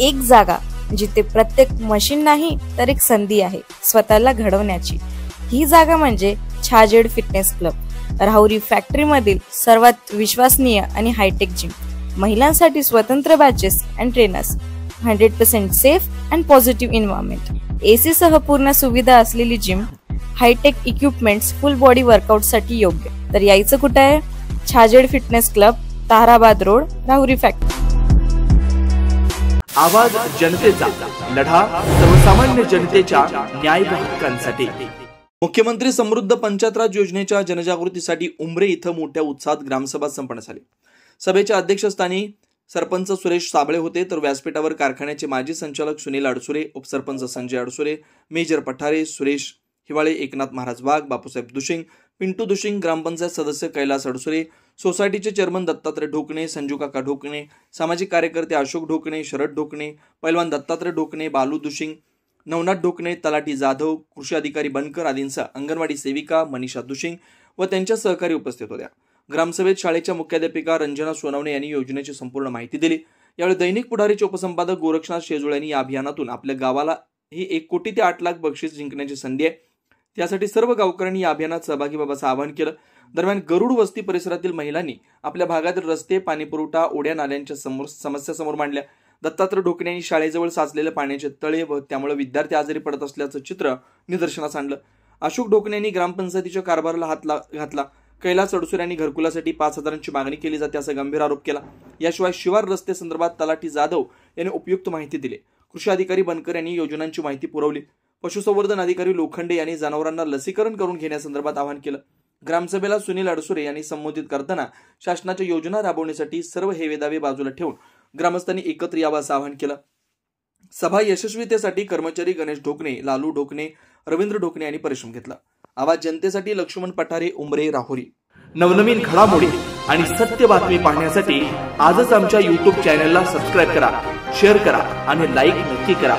एक जागा जिथे प्रत्येक मशीन नाही तर एक संधी आहे स्वतःला घडवण्याची। ही जागा म्हणजे Chhajed fitness club, Rahuri factory मधील सर्वात विश्वसनीय आणि हायटेक जिम। महिलांसाठी स्वतंत्र batches and trainers, 100% safe and positive environment, AC सह पूर्ण सुविधा असलेली gym, hi-tech equipments, full body workout साठी योग्य। तर यायचं कुठे आहे? Chhajed fitness club, Tarabad road, Rahuri factory. आवाज जनतेचा, लढा सर्वसामान्य जनतेच्या न्याय व हक्कांसाठी। मुख्यमंत्री समृद्ध पंचायत राज योजनेच्या जनजागृतीसाठी उमरे इथं मोठ्या उत्साहात ग्रामसभा संपन्न झाली। सभेच्या अध्यक्षस्थानी सरपंच सुरेश साबळे होते, तर व्यासपीठावर कारखान्याचे माजी संचालक सुनील अडसुरे, उपसरपंच संजय अडसुरे, मेजर पठारे, सुरेश हिवाळे, एकनाथ महाराज वाघ, बापूसाहेब दुशिंग, पिंटू दुशिंग, ग्रामपंचायत सदस्य कैलास अडसुरे, सोसायटीचे चेअरमन दत्तात्रय ढोकणे, संजू काका ढोकणे, सामाजिक कार्यकर्ते अशोक ढोकणे, शरद ढोकणे, पैलवान दत्तात्रय ढोकणे, बालू दुशिंग, नवनाथ ढोकणे, तलाठी जाधव, कृषी अधिकारी बनकर आदींसह अंगणवाडी सेविका मनीषा दुशिंग व त्यांच्या सहकारी उपस्थित होत्या। ग्रामसभेत शाळेच्या मुख्याध्यापिका रंजना सोनवणे यांनी योजनेची संपूर्ण माहिती दिली। यावेळी दैनिक पुढारीचे उपसंपादक गोरक्षनाथ शेजुळे यांनी या अभियानातून आपल्या गावाला ही 1 कोटी ते 8 लाख बक्षीस जिंकण्याची संधी आहे, त्यासाठी सर्व गावकऱ्यांनी या अभियानात सहभागी व्हावयाचं आवाहन केलं। दरम्यान गरुड वस्ती परिसरातील महिलांनी आपल्या भागातील रस्ते, पाणीपुरवठा, ओढ्या नाल्यांच्या समस्या समोर मांडल्या। दत्तात्रय ढोकणे यांनी शाळेजवळ साचलेले पाण्याचे तळे व त्यामुळे विद्यार्थी आजारी पडत असल्याचं चित्र निदर्शनास आणलं। अशोक ढोकणे यांनी ग्रामपंचायतीच्या कारभाराला हात घातला। कैलास अडसुरे यांनी घरकुलासाठी 5,000ची मागणी केली जाते असा गंभीर आरोप केला। याशिवाय शिवार रस्ते संदर्भात तलाठी जाधव यांनी उपयुक्त माहिती दिली। कृषी अधिकारी बनकर यांनी योजनांची माहिती पुरवली। पशुसंवर्धन अधिकारी लोखंडे यांनी जनावरांना लसीकरण करून घेण्यासंदर्भात आवाहन केलं। ग्रामसभेला सुनील अडसुरे यांनी संबोधित करताना शासनाच्या योजना राबवण्यासाठी सर्व हेवेदावे बाजूला ठेवून ग्रामस्थांनी एकत्र यावं असं आवाहन केलं। सभा यशस्वीतेसाठी कर्मचारी गणेश ढोकणे, लालू ढोकणे, रवींद्र ढोकणे यांनी परिश्रम घेतला। आवाज जनतेसाठी लक्ष्मण पठारे, उमरे, राहुरी। नवनवीन घडामोडी आणि सत्य बातमी पाहण्यासाठी आजच आमच्या YouTube चॅनलला सबस्क्राइब करा, शेअर करा आणि लाईक नक्की करा।